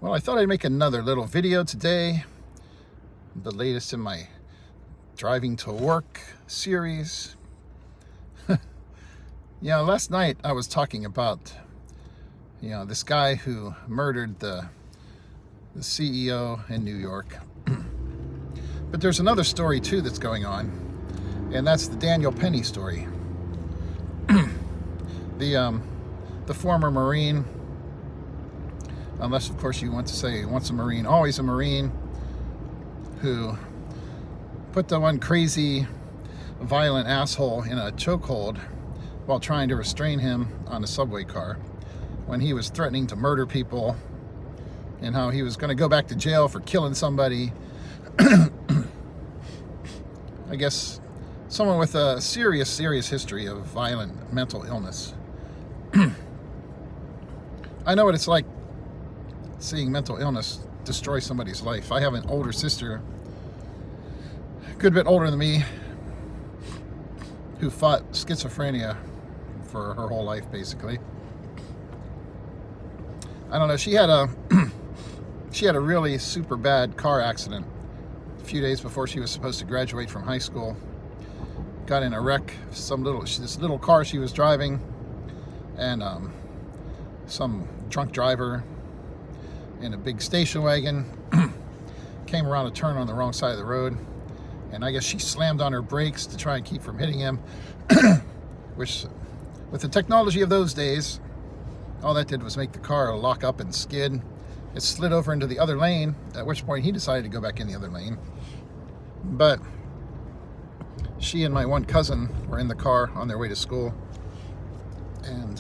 Well, I thought I'd make another little video today, the latest in my driving to work series. Last night I was talking about, this guy who murdered the CEO in New York. But there's another story too that's going on, and that's the Daniel Penny story. The former Marine, unless of course you want to say once a Marine, always a Marine, who put the one crazy, violent asshole in a chokehold while trying to restrain him on a subway car when he was threatening to murder people, and how he was going to go back to jail for killing somebody. I guess someone with a serious history of violent mental illness. I know what it's like seeing mental illness destroy somebody's life. I have an older sister, a good bit older than me, who fought schizophrenia for her whole life, basically. I don't know, she had a really super bad car accident a few days before she was supposed to graduate from high school. Got in a wreck, this little car she was driving, and some drunk driver in a big station wagon came around a turn on the wrong side of the road, and I guess she slammed on her brakes to try and keep from hitting him, which, with the technology of those days, all that did was make the car lock up and skid. It slid over into the other lane, at which point he decided to go back in the other lane. But she and my one cousin were in the car on their way to school, and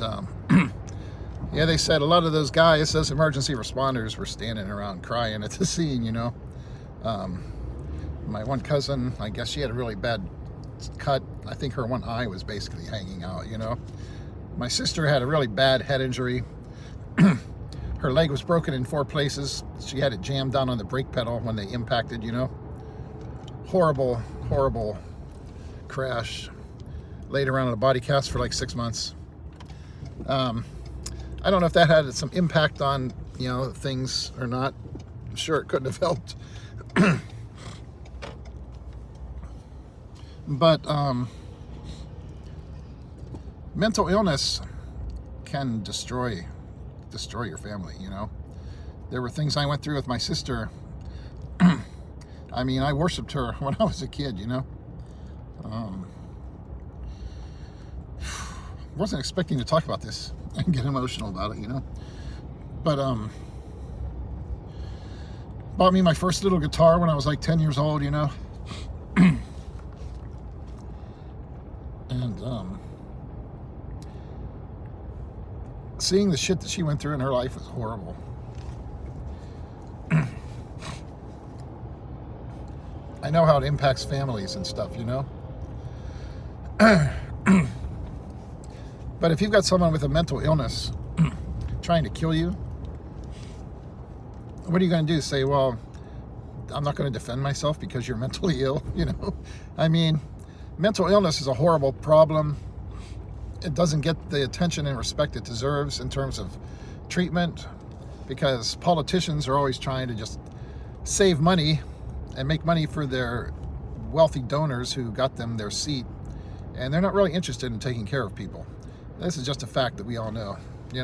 they said a lot of those guys, those emergency responders, were standing around crying at the scene, My one cousin, I guess she had a really bad cut. I think her one eye was basically hanging out, My sister had a really bad head injury. Her leg was broken in 4 places. She had it jammed down on the brake pedal when they impacted, Horrible crash. Laid around in a body cast for like 6 months. I don't know if that had some impact on, things or not. I'm sure it couldn't have helped. But mental illness can destroy your family, There were things I went through with my sister. I mean, I worshipped her when I was a kid, Wasn't expecting to talk about this and get emotional about it, But bought me my first little guitar when I was like 10 years old, And seeing the shit that she went through in her life was horrible. I know how it impacts families and stuff, But if you've got someone with a mental illness trying to kill you, what are you going to do? Say, well, I'm not going to defend myself because you're mentally ill, I mean, mental illness is a horrible problem. It doesn't get the attention and respect it deserves in terms of treatment, because politicians are always trying to just save money and make money for their wealthy donors who got them their seat, and they're not really interested in taking care of people. This is just a fact that we all know, The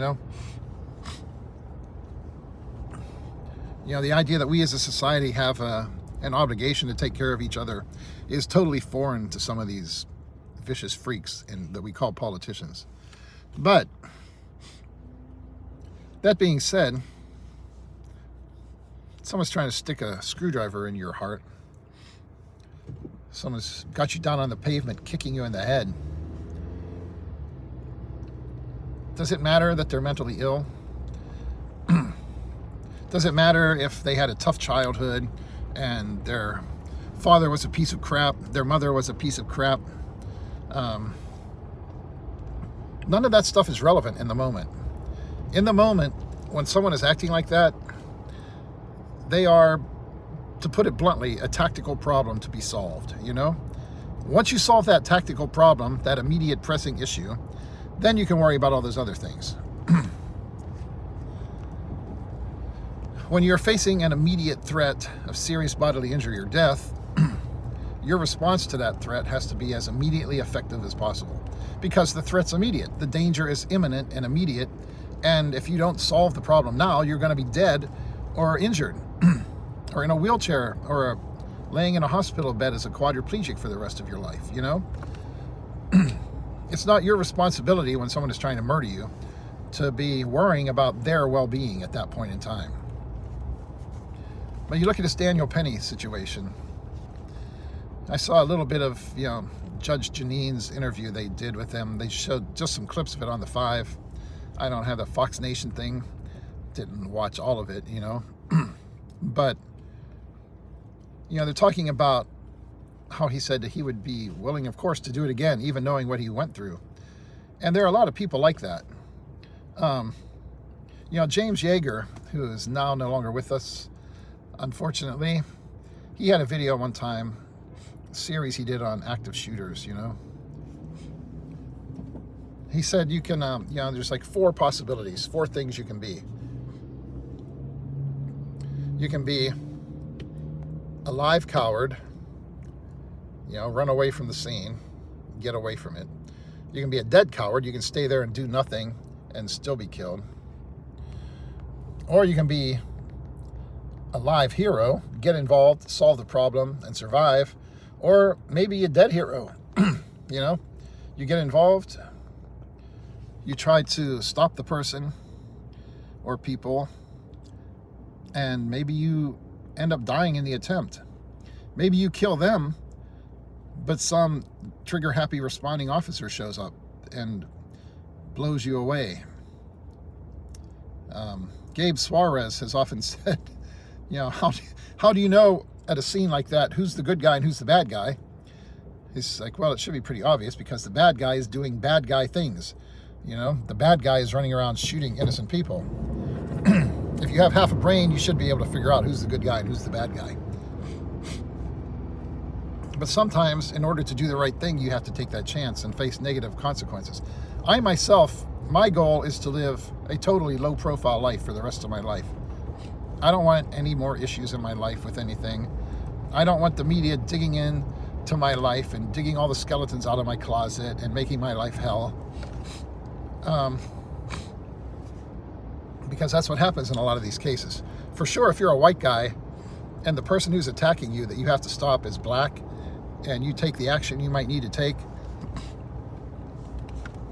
idea that we as a society have an obligation to take care of each other is totally foreign to some of these vicious freaks that we call politicians. But that being said, someone's trying to stick a screwdriver in your heart. Someone's got you down on the pavement, kicking you in the head. Does it matter that they're mentally ill? Does it matter if they had a tough childhood and their father was a piece of crap, their mother was a piece of crap? None of that stuff is relevant in the moment. In the moment, when someone is acting like that, they are, to put it bluntly, a tactical problem to be solved, Once you solve that tactical problem, that immediate pressing issue, then you can worry about all those other things. When you're facing an immediate threat of serious bodily injury or death, your response to that threat has to be as immediately effective as possible, because the threat's immediate. The danger is imminent and immediate, and if you don't solve the problem now, you're going to be dead or injured or in a wheelchair or laying in a hospital bed as a quadriplegic for the rest of your life, you know? It's not your responsibility when someone is trying to murder you to be worrying about their well-being at that point in time. But you look at this Daniel Penny situation. I saw a little bit of, Judge Jeanine's interview they did with him. They showed just some clips of it on the 5. I don't have the Fox Nation thing. Didn't watch all of it, But, they're talking about how he said that he would be willing, of course, to do it again, even knowing what he went through. And there are a lot of people like that. James Yeager, who is now no longer with us, unfortunately, he had a video one time, a series he did on active shooters, He said you can, there's like 4 possibilities, 4 things you can be. You can be a live coward, run away from the scene, get away from it. You can be a dead coward, you can stay there and do nothing and still be killed. Or you can be a live hero, get involved, solve the problem, and survive. Or maybe a dead hero, You get involved, you try to stop the person or people, and maybe you end up dying in the attempt. Maybe you kill them, but some trigger-happy responding officer shows up and blows you away. Gabe Suarez has often said, how do you know at a scene like that who's the good guy and who's the bad guy? He's like, well, it should be pretty obvious because the bad guy is doing bad guy things. The bad guy is running around shooting innocent people. If you have half a brain, you should be able to figure out who's the good guy and who's the bad guy. But sometimes, in order to do the right thing, you have to take that chance and face negative consequences. I myself, my goal is to live a totally low-profile life for the rest of my life. I don't want any more issues in my life with anything. I don't want the media digging in to my life and digging all the skeletons out of my closet and making my life hell. Because that's what happens in a lot of these cases. For sure, if you're a white guy and the person who's attacking you that you have to stop is black and you take the action you might need to take,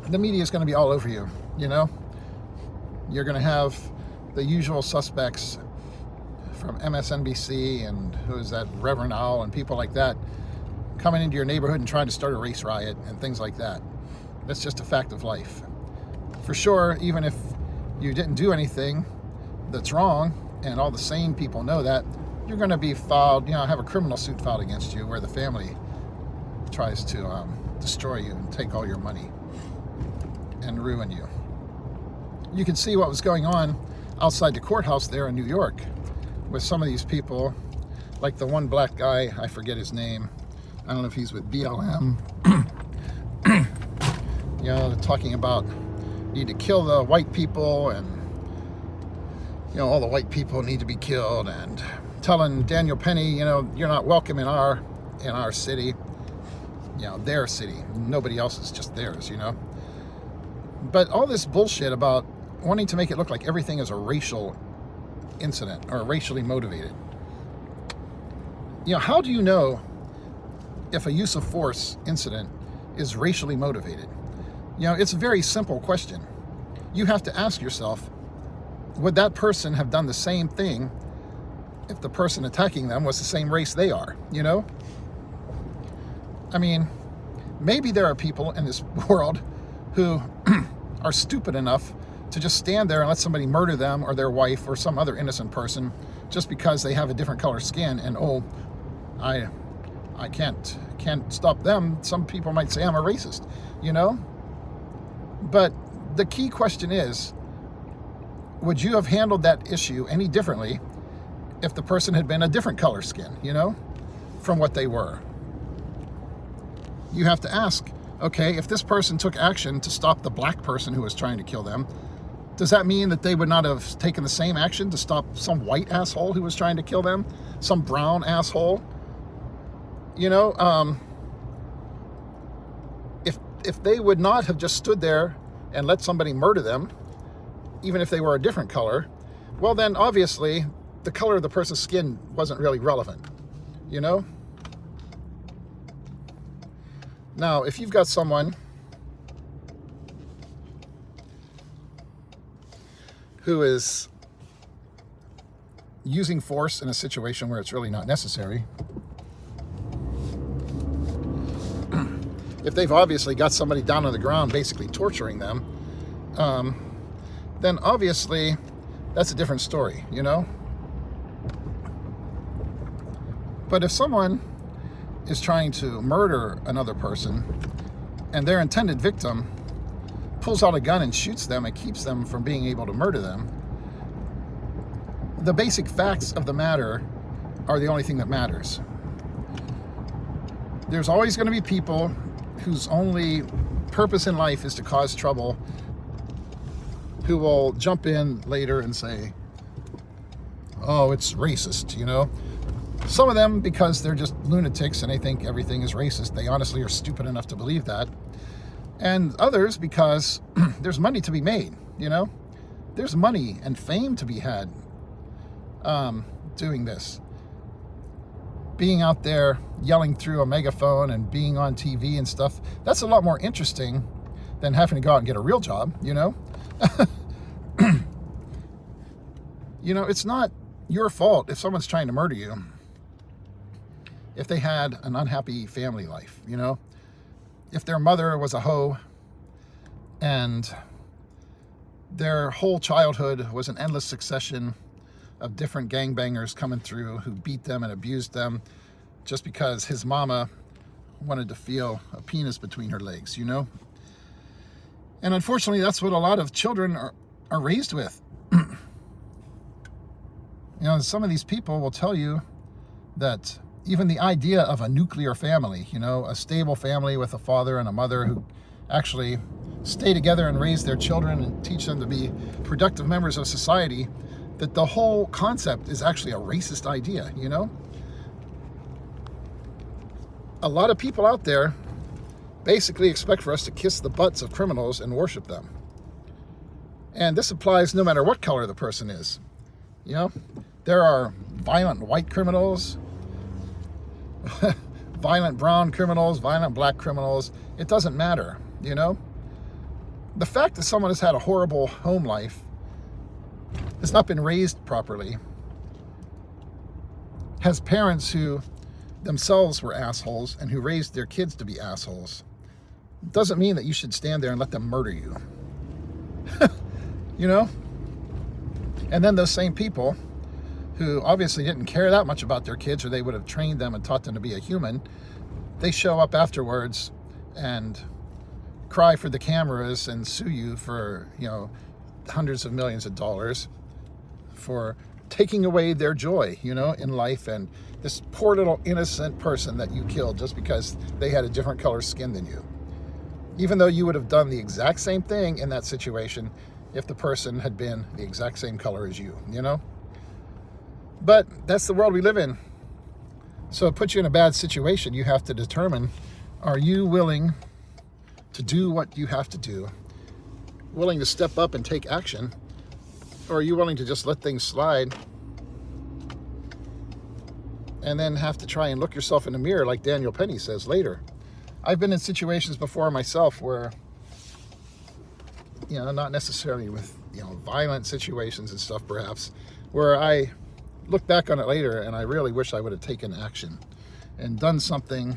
the media is going to be all over you, You're going to have the usual suspects from MSNBC and who is that, Reverend Al and people like that, coming into your neighborhood and trying to start a race riot and things like that. That's just a fact of life. For sure, even if you didn't do anything that's wrong and all the sane people know that, you're going to be filed, have a criminal suit filed against you where the family tries to destroy you and take all your money and ruin you. You can see what was going on outside the courthouse there in New York with some of these people, like the one black guy, I forget his name. I don't know if he's with BLM. Talking about need to kill the white people and, all the white people need to be killed, and telling Daniel Penny, you're not welcome in our city, their city. Nobody else is, just theirs, But all this bullshit about wanting to make it look like everything is a racial incident or racially motivated. How do you know if a use of force incident is racially motivated? It's a very simple question. You have to ask yourself, would that person have done the same thing if the person attacking them was the same race they are, I mean, maybe there are people in this world who are stupid enough to just stand there and let somebody murder them or their wife or some other innocent person just because they have a different color skin, and I can't stop them. Some people might say I'm a racist, But the key question is, would you have handled that issue any differently if the person had been a different color skin, from what they were? You have to ask, okay, if this person took action to stop the black person who was trying to kill them, Does that mean that they would not have taken the same action to stop some white asshole who was trying to kill them? Some brown asshole? You know, if they would not have just stood there and let somebody murder them, even if they were a different color, well then obviously the color of the person's skin wasn't really relevant, you know? Now, if you've got someone who is using force in a situation where it's really not necessary, if they've obviously got somebody down on the ground basically torturing them, then obviously that's a different story, you know? But if someone is trying to murder another person and their intended victim pulls out a gun and shoots them and keeps them from being able to murder them, the basic facts of the matter are the only thing that matters. There's always going to be people whose only purpose in life is to cause trouble, who will jump in later and say, oh, it's racist, you know? Some of them, because they're just lunatics and they think everything is racist, they honestly are stupid enough to believe that. And others, because there's money to be made, you know? There's money and fame to be had doing this. Being out there yelling through a megaphone and being on TV and stuff, that's a lot more interesting than having to go out and get a real job, you know? You know, it's not your fault if someone's trying to murder you if they had an unhappy family life, you know? If their mother was a hoe and their whole childhood was an endless succession of different gangbangers coming through who beat them and abused them just because his mama wanted to feel a penis between her legs, you know? And unfortunately, that's what a lot of children are raised with. You know, some of these people will tell you that even the idea of a nuclear family, you know, a stable family with a father and a mother who actually stay together and raise their children and teach them to be productive members of society, that the whole concept is actually a racist idea, you know? A lot of people out there basically expect for us to kiss the butts of criminals and worship them. And this applies no matter what color the person is, you know? There are violent white criminals, violent brown criminals, violent black criminals. It doesn't matter, you know? The fact that someone has had a horrible home life, has not been raised properly, has parents who themselves were assholes and who raised their kids to be assholes, doesn't mean that you should stand there and let them murder you. You know? And then those same people who obviously didn't care that much about their kids, or they would have trained them and taught them to be a human, they show up afterwards and cry for the cameras and sue you for, you know, hundreds of millions of dollars for taking away their joy, you know, in life, and this poor little innocent person that you killed just because they had a different color skin than you. Even though you would have done the exact same thing in that situation if the person had been the exact same color as you, you know? But that's the world we live in. So it puts you in a bad situation. You have to determine, are you willing to do what you have to do, willing to step up and take action, or are you willing to just let things slide and then have to try and look yourself in the mirror like Daniel Penny says later? I've been in situations before myself where, you know, not necessarily with, you know, violent situations and stuff perhaps, where I look back on it later and I really wish I would have taken action and done something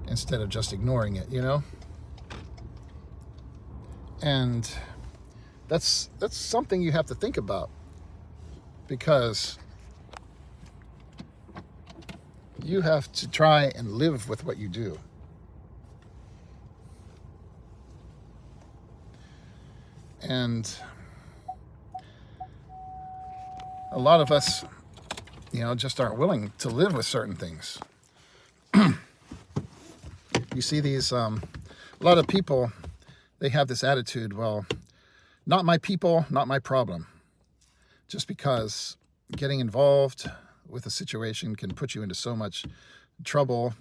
instead of just ignoring it, you know? And that's something you have to think about, because you have to try and live with what you do. And a lot of us, you know, just aren't willing to live with certain things. You see these, a lot of people, they have this attitude, well, Not my people, not my problem. Just because getting involved with a situation can put you into so much trouble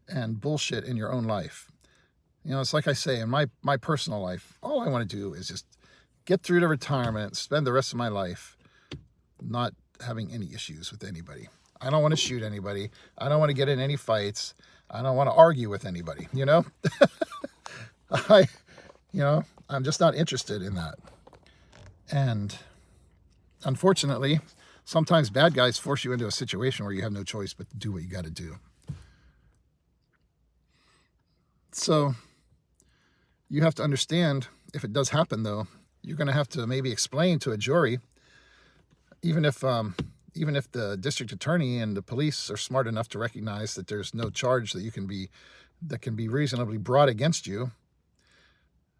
and bullshit in your own life. You know, it's like I say, in my personal life, all I want to do is just get through to retirement, spend the rest of my life not having any issues with anybody. I don't want to shoot anybody. I don't want to get in any fights. I don't want to argue with anybody, you know? I'm just not interested in that. And unfortunately, sometimes bad guys force you into a situation where you have no choice but to do what you got to do. So you have to understand, if it does happen, though, you're going to have to maybe explain to a jury, even if the district attorney and the police are smart enough to recognize that there's no charge that can be reasonably brought against you,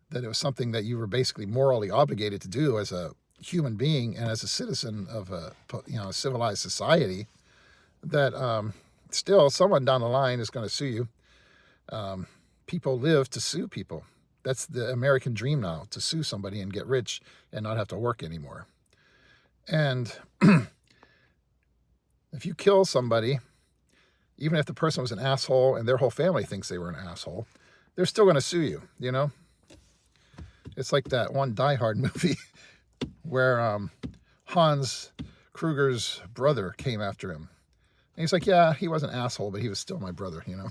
that it was something that you were basically morally obligated to do as a human being and as a citizen of a civilized society, that still someone down the line is going to sue you. People live to sue people. That's the American dream now, to sue somebody and get rich and not have to work anymore. And if you kill somebody, even if the person was an asshole and their whole family thinks they were an asshole, they're still going to sue you, you know? It's like that one Die Hard movie where Hans Kruger's brother came after him. And he's like, yeah, he was an asshole, but he was still my brother, you know?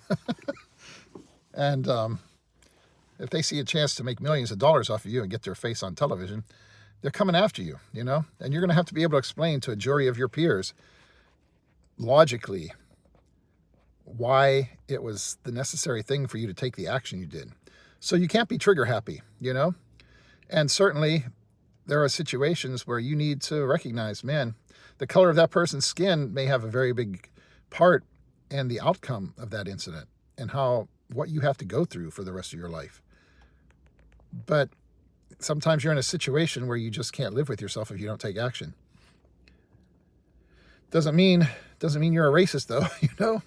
And if they see a chance to make millions of dollars off of you and get their face on television, they're coming after you, you know? And you're going to have to be able to explain to a jury of your peers logically why it was the necessary thing for you to take the action you did. So you can't be trigger happy, you know? And certainly there are situations where you need to recognize, man, the color of that person's skin may have a very big part in the outcome of that incident and what you have to go through for the rest of your life. But sometimes you're in a situation where you just can't live with yourself if you don't take action. Doesn't mean you're a racist, though, you know?